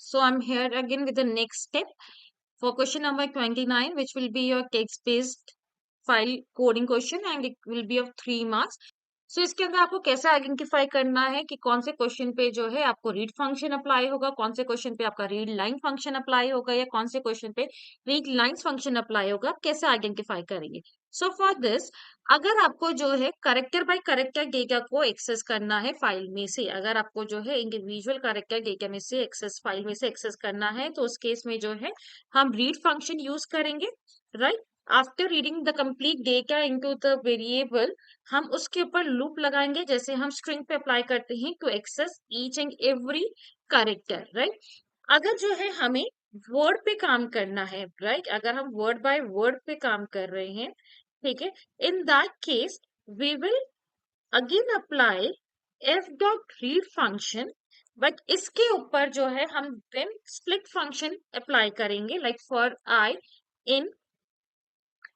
So I'm here again with the next step for question number 29, which will be your text-based file coding question and it will be of 3 marks. सो इसके अंदर आपको कैसे identify करना है कि कौन से क्वेश्चन पे जो है आपको रीड फंक्शन अप्लाई होगा, कौन से क्वेश्चन पे आपका रीड लाइन फंक्शन अप्लाई होगा या कौन से क्वेश्चन पे रीड लाइंस फंक्शन अप्लाई होगा, आप कैसे आइडेंटिफाई करेंगे। सो फॉर दिस, अगर आपको जो है करेक्टर बाय करेक्टर डेटा को एक्सेस करना है फाइल में से, अगर आपको जो है इंडिविजुअल करेक्टर डेटा में से एक्सेस फाइल में से एक्सेस करना है, तो उस केस में जो है हम रीड फंक्शन यूज करेंगे, right. After reading the complete data into the variable, हम उसके ऊपर लूप लगाएंगे जैसे हम स्ट्रिंग पे अप्लाई करते हैं to access each and every character, right. अगर जो है हमें वर्ड पे काम करना है, राइट, अगर हम वर्ड बाय वर्ड पे काम कर रहे हैं, ठीक है, in that case we will again apply F dot read function, but इसके ऊपर जो है हम देन स्प्लिट फंक्शन अप्लाई करेंगे, like for I in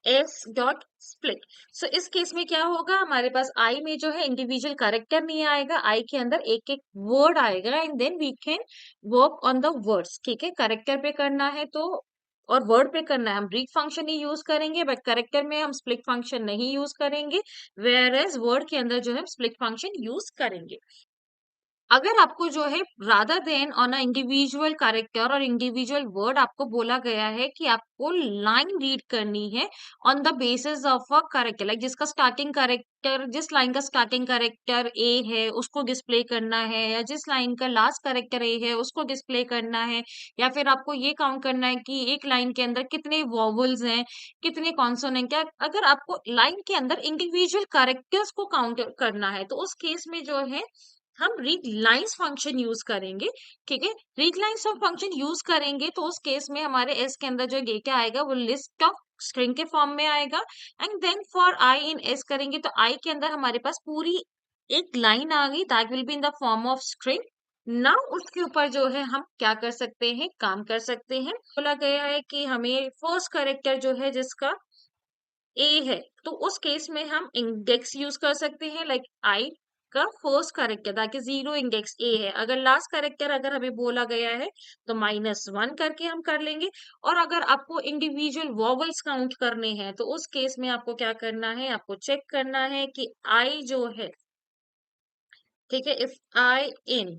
S dot split. So इस केस में क्या होगा, हमारे पास आई में जो है इंडिविजुअल कैरेक्टर नहीं आएगा, आई के अंदर एक एक वर्ड आएगा and then we can work on the words, ठीक है। कैरेक्टर पे करना है तो और वर्ड पे करना है हम रीड फंक्शन ही यूज करेंगे, बट कैरेक्टर में हम स्प्लिट फंक्शन नहीं यूज करेंगे, वेयर एज वर्ड के अंदर जो है हम स्प्लिट फंक्शन यूज करेंगे। अगर आपको जो है rather than on a individual character और इंडिविजुअल वर्ड आपको बोला गया है कि आपको लाइन रीड करनी है on the basis of a character, like जिसका स्टार्टिंग कैरेक्टर, जिस लाइन का स्टार्टिंग कैरेक्टर ए है उसको डिस्प्ले करना है, या जिस लाइन का लास्ट कैरेक्टर ए है उसको डिस्प्ले करना है, या फिर आपको ये काउंट करना है कि एक लाइन के अंदर कितने वॉवल्स हैं, कितने कॉन्सोनेंट, क्या अगर आपको लाइन के अंदर इंडिविजुअल कैरेक्टर्स को काउंट करना है, तो उस केस में जो है हम रीड लाइंस फंक्शन यूज करेंगे, ठीक है। रीड लाइंस फंक्शन यूज करेंगे तो उस केस में हमारे एस के अंदर जो डेटा आएगा वो लिस्ट ऑफ स्ट्रिंग के फॉर्म में आएगा, and then for I in S करेंगे तो आई के अंदर हमारे पास पूरी एक लाइन आ गई, that will be in the form of string. Now उसके ऊपर जो है हम क्या कर सकते हैं, काम कर सकते हैं। बोला गया है कि हमें फर्स्ट कैरेक्टर जो है जिसका ए है, तो उस केस में हम इंडेक्स यूज कर सकते हैं, लाइक आई का फर्स्ट कैरेक्टर ताकि 0 इंडेक्स ए है। अगर लास्ट कैरेक्टर अगर हमें बोला गया है तो -1 करके हम कर लेंगे। और अगर आपको इंडिविजुअल वॉवल्स काउंट करने हैं तो उस केस में आपको क्या करना है, आपको चेक करना है कि आई जो है, ठीक है, if I in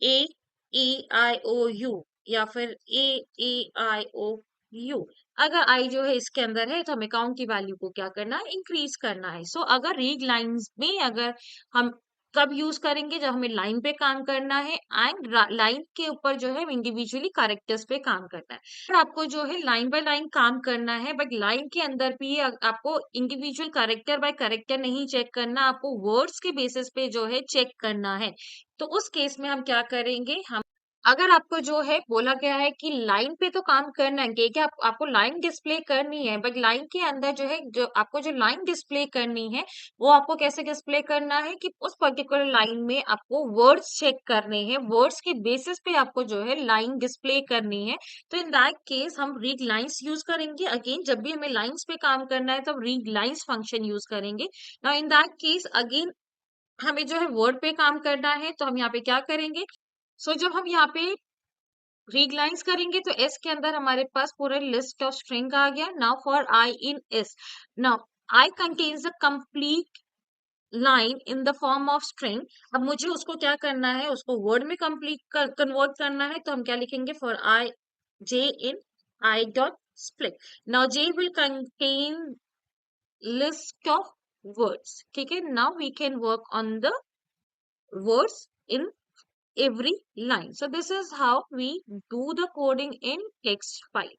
A E I O you या फिर ए ए आई ओ यू, अगर आई जो है इसके अंदर है तो हमें काउंट की वैल्यू को क्या करना है, इंक्रीज करना है। सो अगर रीड लाइंस में अगर हम कब यूज करेंगे, जब हमें लाइन पे काम करना है एंड लाइन के ऊपर जो है इंडिविजुअली कैरेक्टर्स पे काम करना है। फिर आपको जो है लाइन बाय लाइन काम करना है, बट लाइन के अंदर भी आपको इंडिविजुअल कैरेक्टर बाय कैरेक्टर नहीं चेक करना, आपको वर्ड्स के बेसिस पे जो है चेक करना है। तो उस केस में हम क्या करेंगे, हम अगर आपको जो है बोला गया है कि लाइन पे तो काम करना है, कि आपको लाइन डिस्प्ले करनी है, बट लाइन के अंदर जो है जो आपको जो लाइन डिस्प्ले करनी है वो आपको कैसे डिस्प्ले करना है कि उस पर्टिकुलर लाइन में आपको वर्ड्स चेक करने हैं, वर्ड्स के बेसिस पे आपको जो है लाइन डिस्प्ले करनी है। तो इन दैट केस हम रीड लाइंस यूज करेंगे। अगेन जब भी हमें लाइंस पे काम करना है तब रीड लाइंस फंक्शन यूज करेंगे। Now in that case again हमें जो है वर्ड पे काम करना है तो हम यहाँ पे क्या करेंगे, जब हम यहाँ पे रीड लाइंस करेंगे तो एस के अंदर हमारे पास पूरा लिस्ट ऑफ स्ट्रिंग आ गया। Now for I in S, now I contains the complete line in the form of string. अब मुझे उसको क्या करना है, उसको वर्ड में कंप्लीट कन्वर्ट करना है, तो हम क्या लिखेंगे, for I J in I dot split. Now J will contain list of words, ठीक है। Now we can work on the words in every line. So this is how we do the coding in text file.